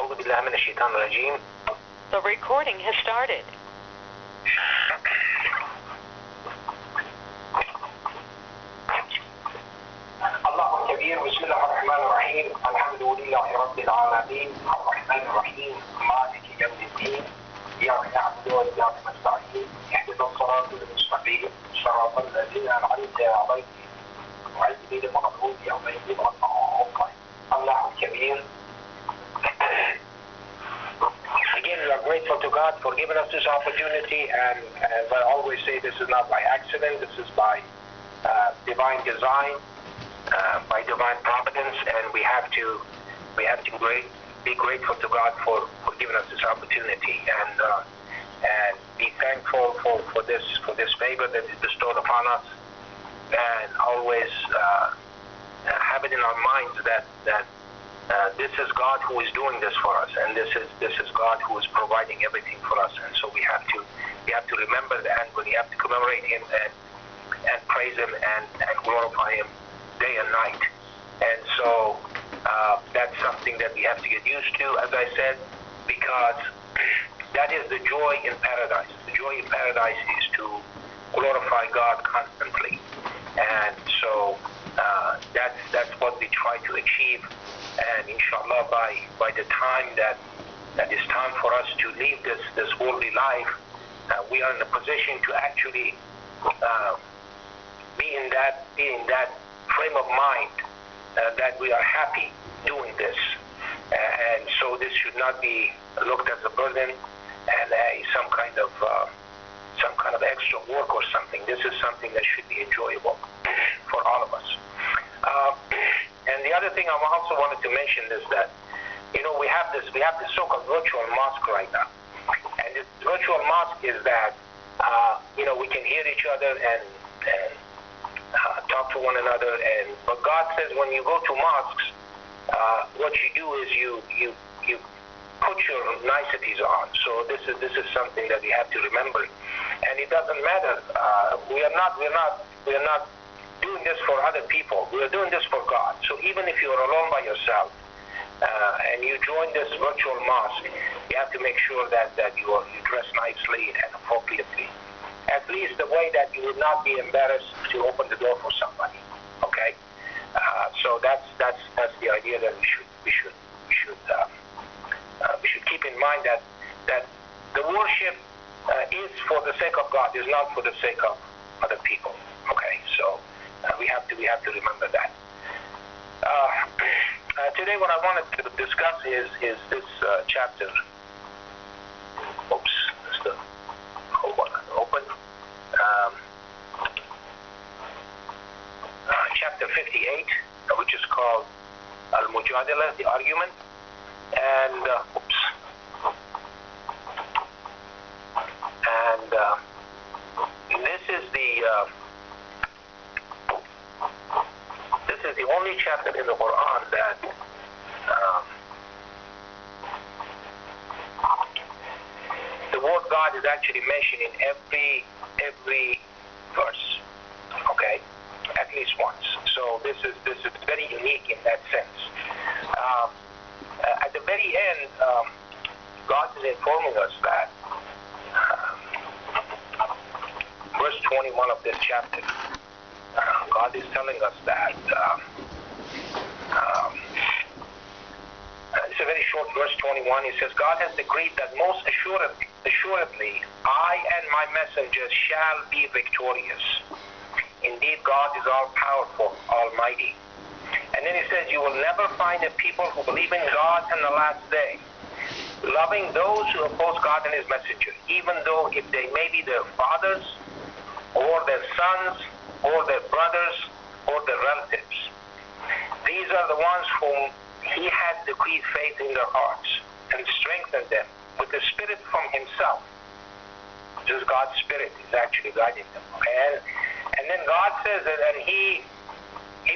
أعوذ بالله من الشيطان الرجيم. The recording has started. الله كبير. بسم الله الرحمن الرحيم. الحمد لله رب العالمين الرحمن الرحيم مالك يوم الدين إياك نعبد وإياك نستعين اهدنا الصراط المستقيم صراط الذين أنعمت عليهم غير المغضوب عليهم ولا الضالين. الله كبير. Again, we are grateful to God for giving us this opportunity, and as I always say, this is not by accident, this is by divine design, by divine providence, and we have to be grateful to God for giving us this opportunity, and be thankful for this favor that is bestowed upon us, and always have it in our minds that this is God who is doing this for us, and this is God who is providing everything for us, and so we have to remember that, and we have to commemorate Him and praise Him and glorify Him day and night. And so that's something that we have to get used to, as I said, because that is the joy in paradise. The joy in paradise is to glorify God constantly, and so that's what we try to achieve. And inshallah, by the time that is time for us to leave this worldly life, we are in a position to actually be in that frame of mind that we are happy doing this, and so this should not be looked as a burden and some kind of extra work or something. This is something that should be enjoyable for all of us. And the other thing I also wanted to mention is that, we have this so-called virtual mosque right now, and this virtual mosque is that we can hear each other and talk to one another, but God says when you go to mosques, what you do is you put your niceties on. So this is something that we have to remember, and it doesn't matter. We are not doing this for other people. We are doing this for God. So even if you are alone by yourself and you join this virtual mosque, you have to make sure that you dress nicely and appropriately. At least the way that you would not be embarrassed to open the door for somebody. Okay, so that's the idea that we should keep in mind that the worship is for the sake of God, is not for the sake of other people. Okay, so we have to remember that. Today, what I wanted to discuss is this chapter. Oops, that's the whole one open. Chapter 58, which is called Al-Mujadala, the argument, and this is the only chapter in the Quran that the word God is actually mentioned in every verse. Okay, at least once. So this is very unique in that sense. At the very end, God is informing us that verse 21 of this chapter, God is telling us that it's a very short verse 21. He says, God has decreed that most assuredly I and my messengers shall be victorious. Indeed, God is all-powerful, almighty. And then he says, you will never find a people who believe in God in the last day, loving those who oppose God and his messenger, even though if they may be their fathers, or their sons, or their brothers, or their relatives. These are the ones whom he has decreed faith in their hearts, and strengthened them with the Spirit from himself. Just God's Spirit is actually guiding them. And then God says that, and he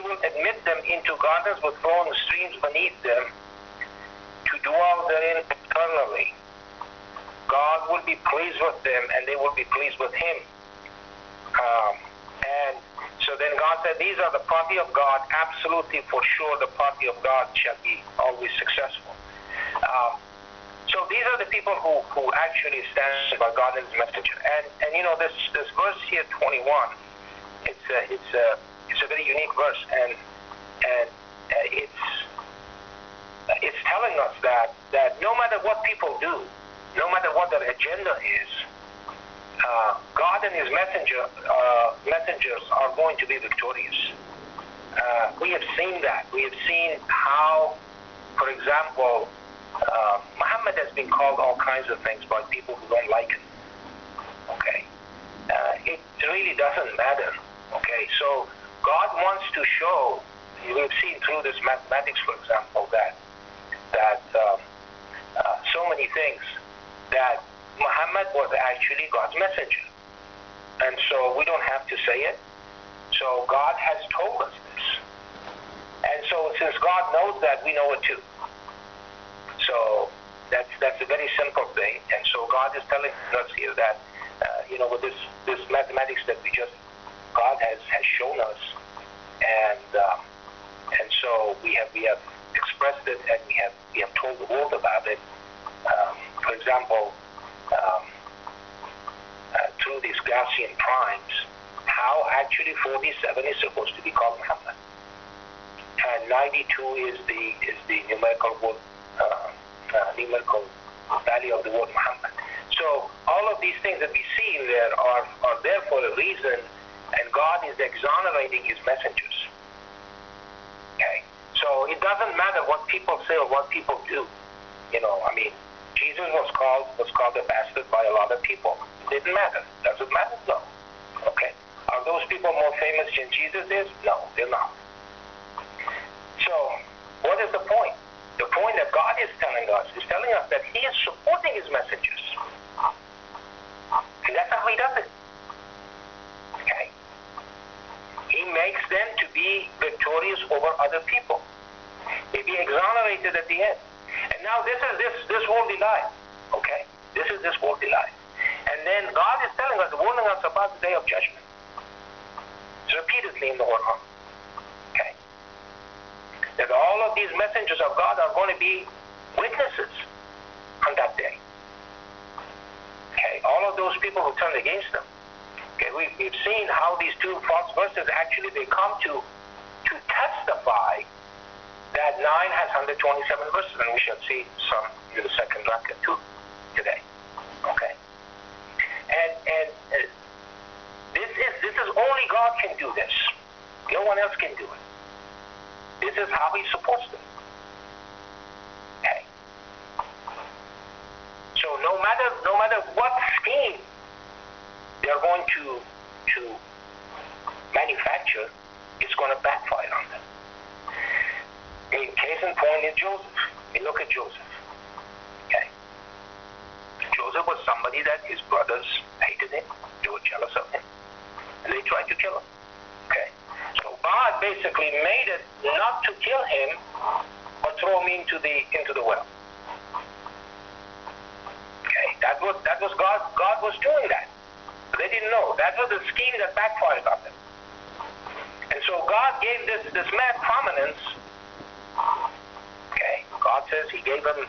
will admit them into gardens with flowing streams beneath them to dwell therein eternally. God will be pleased with them, and they will be pleased with him. And so then God said, these are the party of God. Absolutely, for sure, the party of God shall be always successful. people who actually stand by God and His messenger. And this verse here, 21, it's a very unique verse, and it's telling us that no matter what people do, no matter what their agenda is, God and His messengers are going to be victorious. We have seen that. We have seen how, for example, Muhammad has been called all kinds of things by people who don't like him. Okay, it really doesn't matter. Okay, so God wants to show. We've seen through this mathematics, for example, that so many things that Muhammad was actually God's messenger, and so we don't have to say it. So God has told us this, and so since God knows that, we know it too. So that's a very simple thing, and so God is telling us here that with this mathematics that God has shown us, and so we have expressed it, and we have told the world about it. For example, through these Gaussian primes, how actually 47 is supposed to be called Muhammad, and 92 is the numerical value of the word Muhammad. So all of these things that we see in there are there for a reason, and God is exonerating His messengers. Okay, so it doesn't matter what people say or what people do. Jesus was called a bastard by a lot of people. It didn't matter. Does it matter? No. Okay. Are those people more famous than Jesus is? No, they're not. So what is the point? The point that God is telling us that He is supporting His messengers. And that's how He does it. Okay? He makes them to be victorious over other people. They be exonerated at the end. And now this is this worldly life. Okay? This is this worldly life. And then God is telling us, warning us about the day of judgment. It's repeatedly in the Quran. Okay? That all of these messengers of God are going to be witnesses on that day. Okay? All of those people who turn against them. Okay? We've seen how these two false verses actually they come to testify that 9 has 127 verses, and we shall see some in the second rakah too today. Okay? And this is only God can do this. No one else can do it. This is how He's supposed to. Okay. So no matter what scheme they are going to manufacture, it's going to backfire on them. A case in point is Joseph. We look at Joseph. Okay. Joseph was somebody that his brothers hated him. They were jealous of him, and they tried to kill him. Okay. So God basically made it not to kill him, but throw him into the well. Okay. That was God. God was doing that. They didn't know. That was a scheme that backfired on them. And so God gave this man prominence. Okay, God says He gave him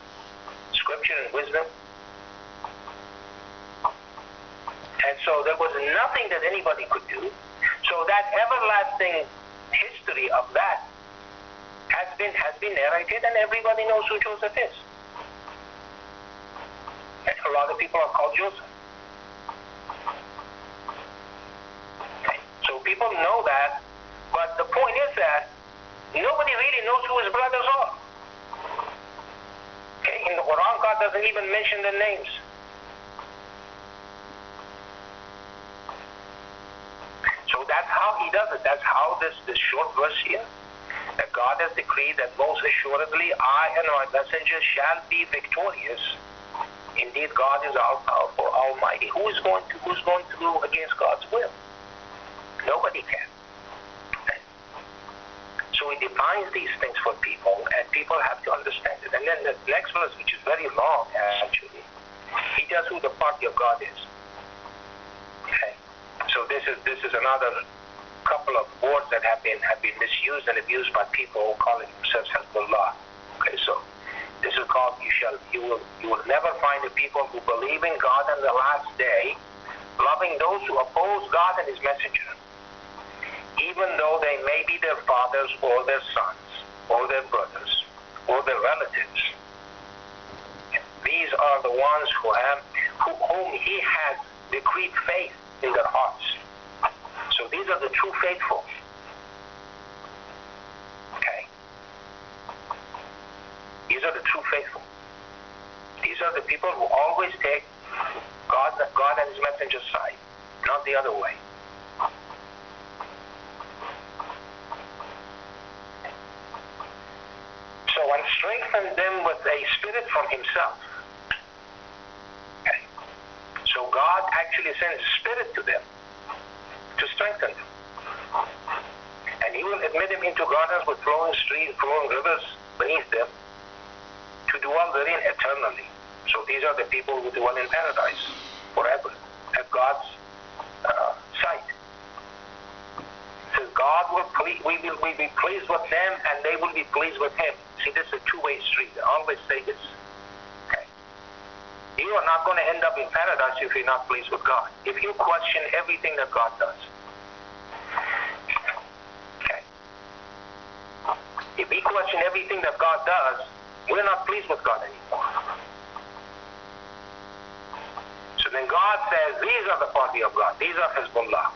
scripture and wisdom. And so there was nothing that anybody could do. So that everlasting history of that has been narrated, and everybody knows who Joseph is. And a lot of people are called Joseph. Okay. So people know that, but the point is that nobody really knows who his brothers are. Okay, in the Quran, God doesn't even mention their names. So that's how He does it. That's how this short verse here, that God has decreed that most assuredly I and my messengers shall be victorious. Indeed, God is all-powerful, almighty. Who's going to go against God's will? Nobody can. So He defines these things for people, and people have to understand it. And then the next verse, which is very long, actually, He tells who the party of God is. Okay. So this is another couple of words that have been misused and abused by people calling themselves Hezbollah. Okay. So This is called you will never find a people who believe in God on the last day, loving those who oppose God and his messenger, even though they may be their fathers or their sons or their brothers or their relatives. These are the ones whom he has decreed faith in their hearts. So these are the true faithful. Okay? These are the true faithful. These are the people who always take God and his messenger's side, not the other way. So, and strengthen them with a spirit from himself. Okay. So God actually sends spirit to them to strengthen them. And he will admit them into gardens with flowing streams, flowing rivers beneath them, to dwell therein eternally. So these are the people who dwell in paradise forever, at God's sight. So God we will be pleased with them, and they will be pleased with him. See, this is a two-way street. I always say this. Okay. You are not going to end up in paradise if you're not pleased with God. If you question everything that God does. Okay. If we question everything that God does, we're not pleased with God anymore. So then God says, these are the party of God. These are Hezbollah.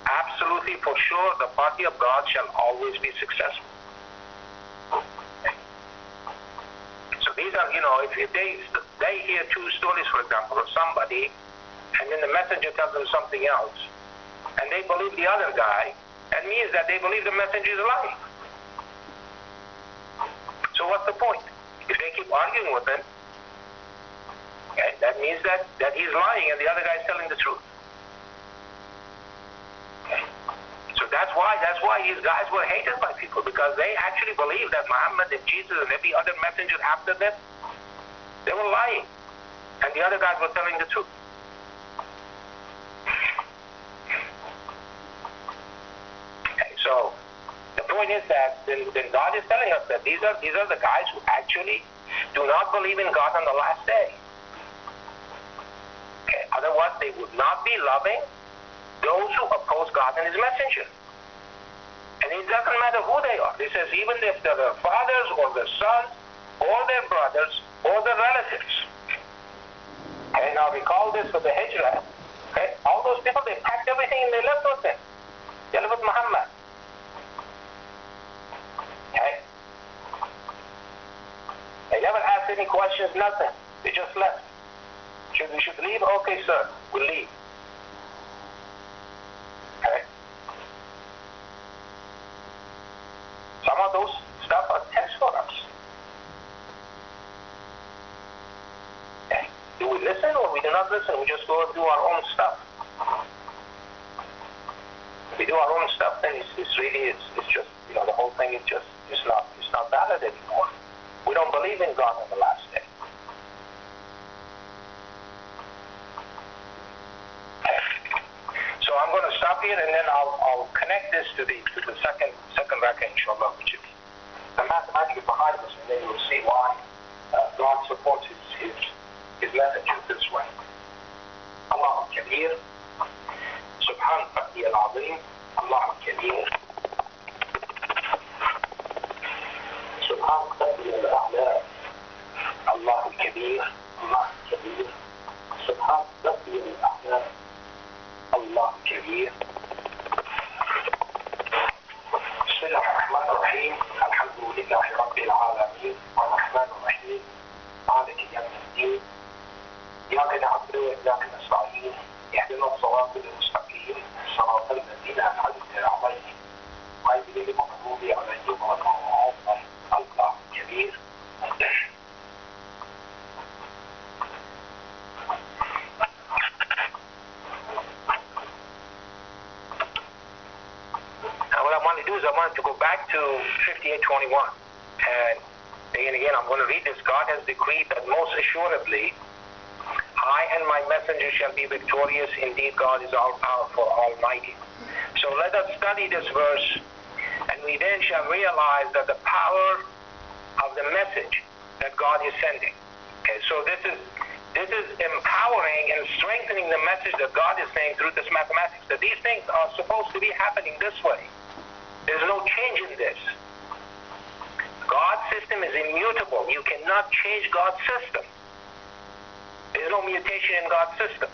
Absolutely, for sure, the party of God shall always be successful. So these are, if they hear two stories, for example, of somebody, and then the messenger tells them something else, and they believe the other guy, that means that they believe the messenger is lying. So what's the point? If they keep arguing with him, okay, that means that he's lying and the other guy is telling the truth. Okay. So that's why these guys were hated by people, because they actually believed that Muhammad and Jesus and every other messenger after them, they were lying, and the other guys were telling the truth. Okay, so the point is that then God is telling us that these are the guys who actually do not believe in God on the last day. Okay, otherwise they would not be loving those who oppose God and his messenger. And it doesn't matter who they are. It says even if they're their fathers or their sons or their brothers or their relatives. Okay, now recall this with the Hijrah. Okay, all those people, they packed everything and they left with them. They left with Muhammad. Okay? They never asked any questions, nothing. They just left. We should leave? Okay, sir, we'll leave. Okay? Some of those stuff are tests for us. Okay? Do we listen or we do not listen? We just go and do our own stuff. If we do our own stuff, then it's just, the whole thing is just, it's not valid anymore. We don't believe in God on the last day. So I'm going to stop here, and then I'll connect this to the second rakah, inshallah, which is the mathematics behind this, and then you'll see why God supports his message this way. Allah al-Kabir, Subhan Rabbi al-Azim, Allah al-Kabir, Subhan Rabbi al-A'la, Allah al-Kabir, Allah al-Kabir, Subhan Rabbi al-A'la, Allah al-Kabir. بسم الله الرحمن الرحيم الحمد لله رب العالمين الرحمن الرحيم مالك يوم الدين إياك نعبد وإياك نستعين اهدنا الصراط المستقيم صراط الذين أنعمت عليهم غير المغضوب عليهم ولا الضالين الله الكبير. I wanted to go back to 58:21, and again I'm going to read this. God has decreed that most assuredly I and my messenger shall be victorious. Indeed, God is all powerful, almighty. So let us study this verse, and we then shall realize that the power of the message that God is sending. Okay, so this is empowering and strengthening the message that God is saying through this mathematics, that these things are supposed to be happening this way. There's no change in this. God's system is immutable. You cannot change God's system. There's no mutation in God's system.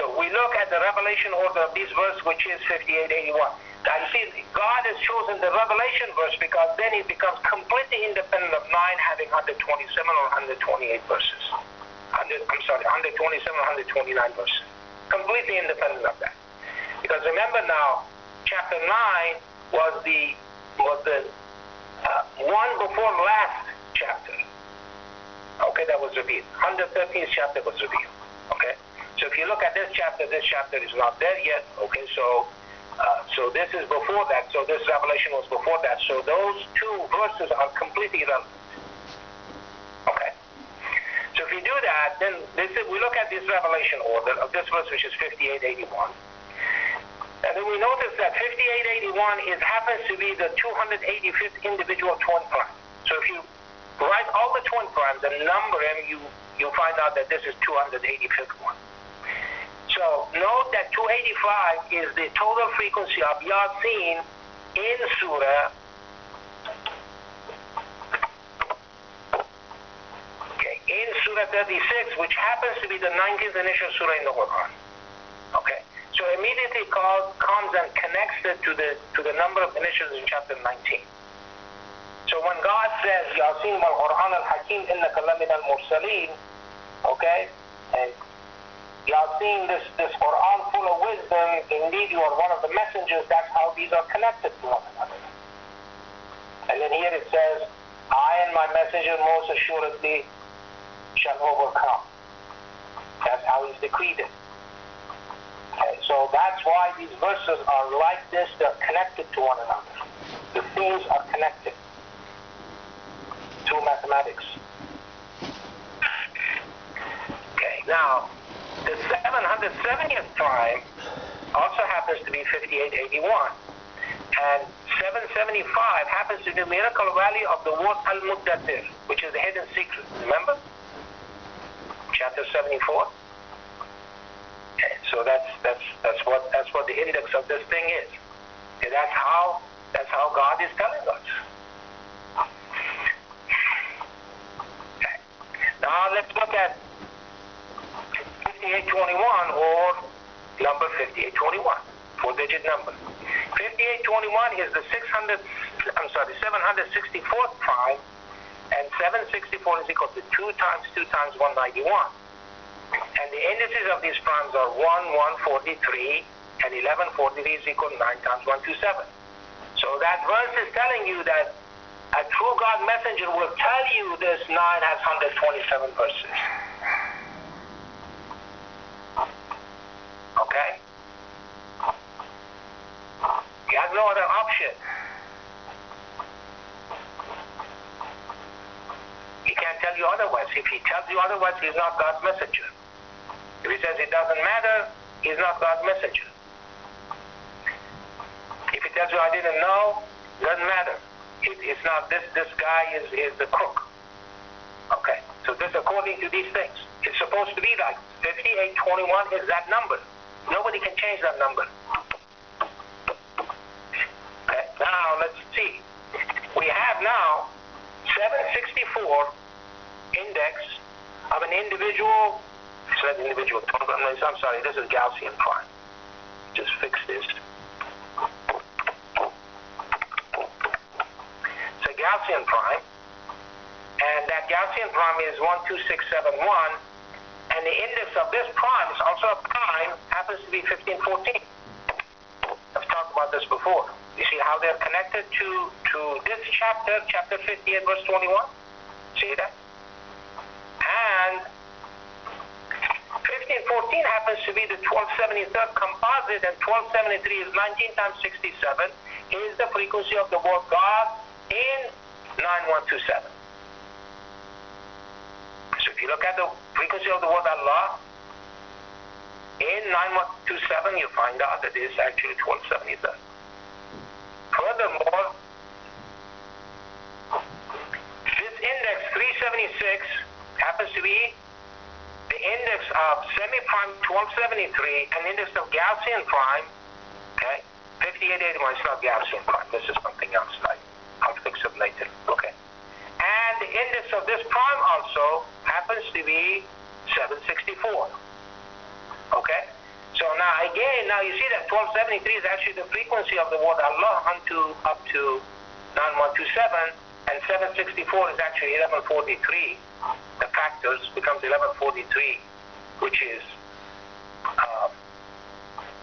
So we look at the revelation order of this verse, which is 5881. Now you see, God has chosen the revelation verse because then it becomes completely independent of 9 having 127 or 128 verses. 127 or 129 verses. Completely independent of that. Because remember now, chapter 9 was the one before last chapter. Okay, that was revealed. 113th chapter was revealed. Okay, so if you look at this chapter is not there yet. Okay, so this is before that. So this revelation was before that. So those two verses are completely irrelevant. Okay. So if you do that, then we look at this revelation order of this verse, which is 5881. And then we notice that 5881 happens to be the 285th individual twin prime. So if you write all the twin primes and number them, you find out that this is 285th one. So note that 285 is the total frequency of Yasin in Surah. Okay, in Surah 36, which happens to be the 19th initial surah in the Quran. Okay. So immediately comes and connects it to the number of initials in chapter 19. So when God says, Yasin wal Quran al Hakim innaka lamin al mursaleen, okay, and Yasin, this Quran full of wisdom, indeed you are one of the messengers, that's how these are connected to one another. And then here it says, I and my messenger most assuredly shall overcome. That's how he's decreed it. Okay, so that's why these verses are like this. They're connected to one another. The themes are connected through mathematics. Okay, now the 770th prime also happens to be 5881, and 775 happens to be the numerical value of the word al-Muddathir, which is the hidden secret. Remember, chapter 74. Okay, so that's what the index of this thing is. Okay, that's how God is telling us. Okay. Now let's look at 5821 or number 5821, 4-digit number. 5821 is the 764th prime, and 764 is equal to 2 times 2 times 191. And the indices of these primes are 1, 143, and 1143 is equal to 9 times 127. So that verse is telling you that a true God messenger will tell you this 9 has 127 verses. Okay? He has no other option. He can't tell you otherwise. If he tells you otherwise, he's not God's messenger. If he says it doesn't matter, he's not God's messenger. If he tells you I didn't know, doesn't matter. It's not this guy is the crook. Okay, so this according to these things. It's supposed to be like 5821 is that number. Nobody can change that number. Okay, now let's see. We have now 764 index of an individual. I'm sorry, this is Gaussian prime. Just fix this. It's a Gaussian prime, and that Gaussian prime is 12671, and the index of this prime is also a prime, happens to be 1514. I've talked about this before. You see how they're connected to this chapter 58, verse 21? See that? And 1514 happens to be the 1273rd composite, and 1273 is 19 times 67, is the frequency of the word God in 9127. So if you look at the frequency of the word Allah in 9127, you find out that it is actually 1273. Furthermore, this index 3 376 happens to be the index of semi-prime 1273 and index of Gaussian prime, okay? 5881 is not Gaussian prime. This is something else. I'll fix it later, okay? And the index of this prime also happens to be 764, okay? So now again, now you see that 1273 is actually the frequency of the word Allah up to 9127, and 764 is actually 1143. The factors becomes 1143, which is 9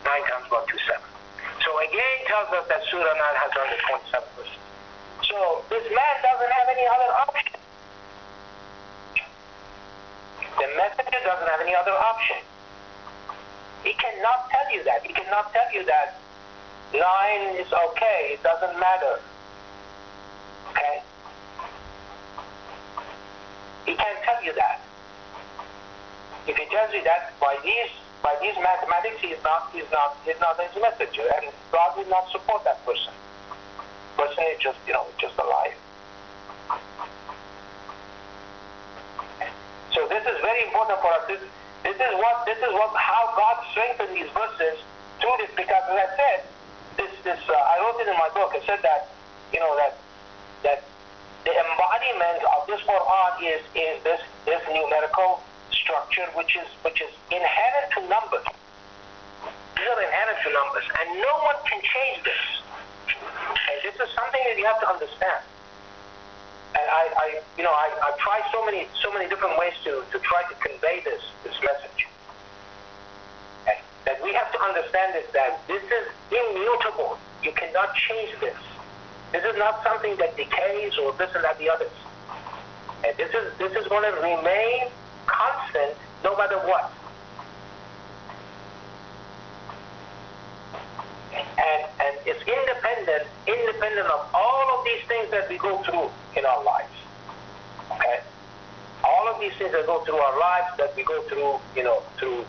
times 127. So again tells us that Surah 9 has 127%. So this man doesn't have any other option. The messenger doesn't have any other option. He cannot tell you that. He cannot tell you that 9 is okay, it doesn't matter. Okay? He can't tell you that. If he tells you that by these mathematics, he's not his messenger, and God will not support that person. Person is just just a liar. So this is very important for us. This is how God strengthened these verses through this, because as I said, I wrote it in my book. I said that that the embodiment of this Quran is this numerical structure, which is inherent to numbers. These are inherent to numbers, and no one can change this. And this is something that you have to understand. And I try so many different ways to try to convey this message. Okay? That we have to understand is that this is immutable. You cannot change this. This is not something that decays or this and that the others. And this is going to remain constant no matter what. And it's independent of all of these things that we go through in our lives. Okay? All of these things that go through our lives, that we go through, through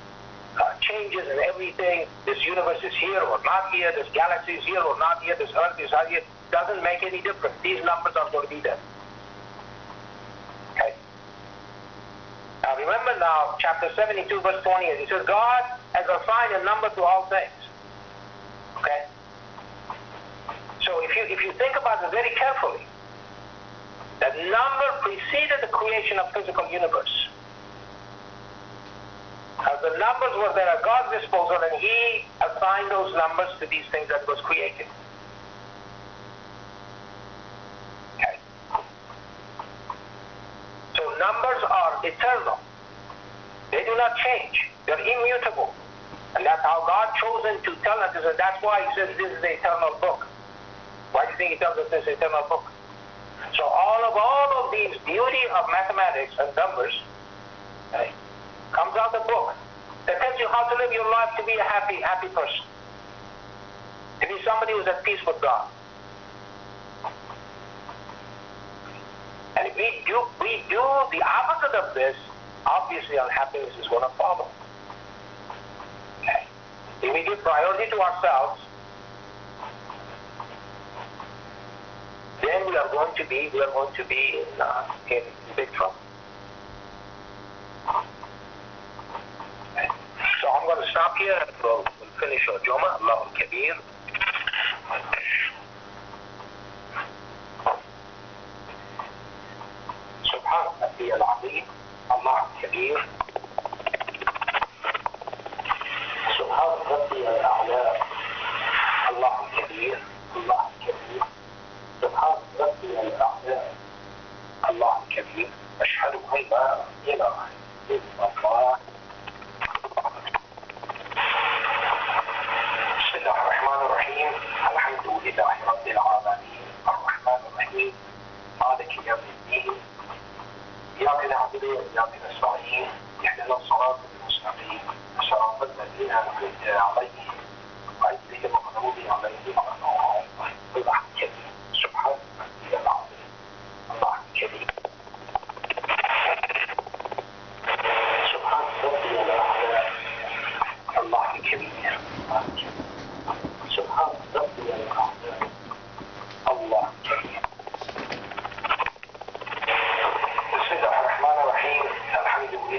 changes and everything. This universe is here or not here. This galaxy is here or not here. This earth is not here. Doesn't make any difference. These numbers are going to be there. Okay? Now remember chapter 72, verse 28. It says, God has assigned a number to all things. Okay? So if you think about it very carefully, that number preceded the creation of physical universe. As the numbers were there at God's disposal, and He assigned those numbers to these things that was created. Okay. So numbers are eternal. They do not change. They're immutable. And that's how God chosen to tell us, and that's why He says this is the eternal book. Why do you think He tells us this eternal book? So all of these beauty of mathematics and numbers, okay, comes out the book that tells you how to live your life to be a happy person. To be somebody who's at peace with God. And if we do the opposite of this, obviously unhappiness is going to follow. Okay. If we give priority to ourselves, then we are going to be in big trouble. Okay. So I'm going to stop here and we'll finish our Juma. Allahu Kabir. سبحان ربي العظيم الله الكبير سبحان ربي الأعلى الله الكبير الله الكبير سبحان ربي الأعلى الله الكبير أشهد أن لا إله إلا الله بسم الله الرحمن الرحيم الحمد لله رب العالمين الرحمن الرحيم مالك يوم الدين إياك نعبد وإياك نستعين اهدنا الصراط المستقيم صراط الذين أنعمت عليهم غير المغضوب عليهم ولا الضالين سبحان ربي العظيم الله الكريم سبحان ربي الأعلى الله الكبير سبحان ربي الأعلى الله الكريم بسم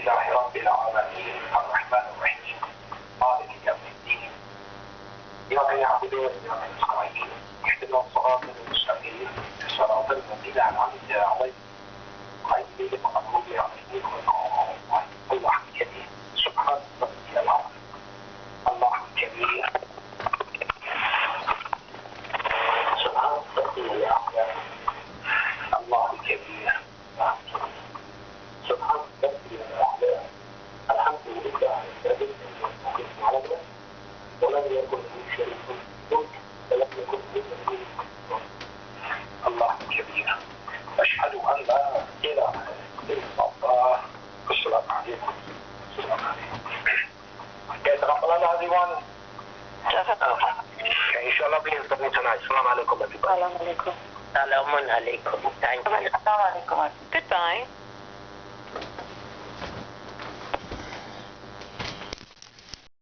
لله رب العالمين الرحمن الرحيم مالك يوم الدين إياك نعبد وإياك نستعين اهدنا الصراط المستقيم صراط الذين أنعمت عليهم غير المغضوب عليهم ولا الضالين الله كبير سبحان ربي العظيم الله كبير سبحان ربي الأعلى الله كبير سبحان ربي الأعلى الحمد لله الذي لم يكن علينا ولم يكن له شريك ملك ولم يكن له ولي الله كبير أشهد أن لا إله إلا الله السلام عليكم السلام عليكم كيف تقبل الله everyone إن شاء الله بإذن الله tonight السلام عليكم السلام عليكم. Salamun alaikum. Thank you. السلام عليكم. Goodbye.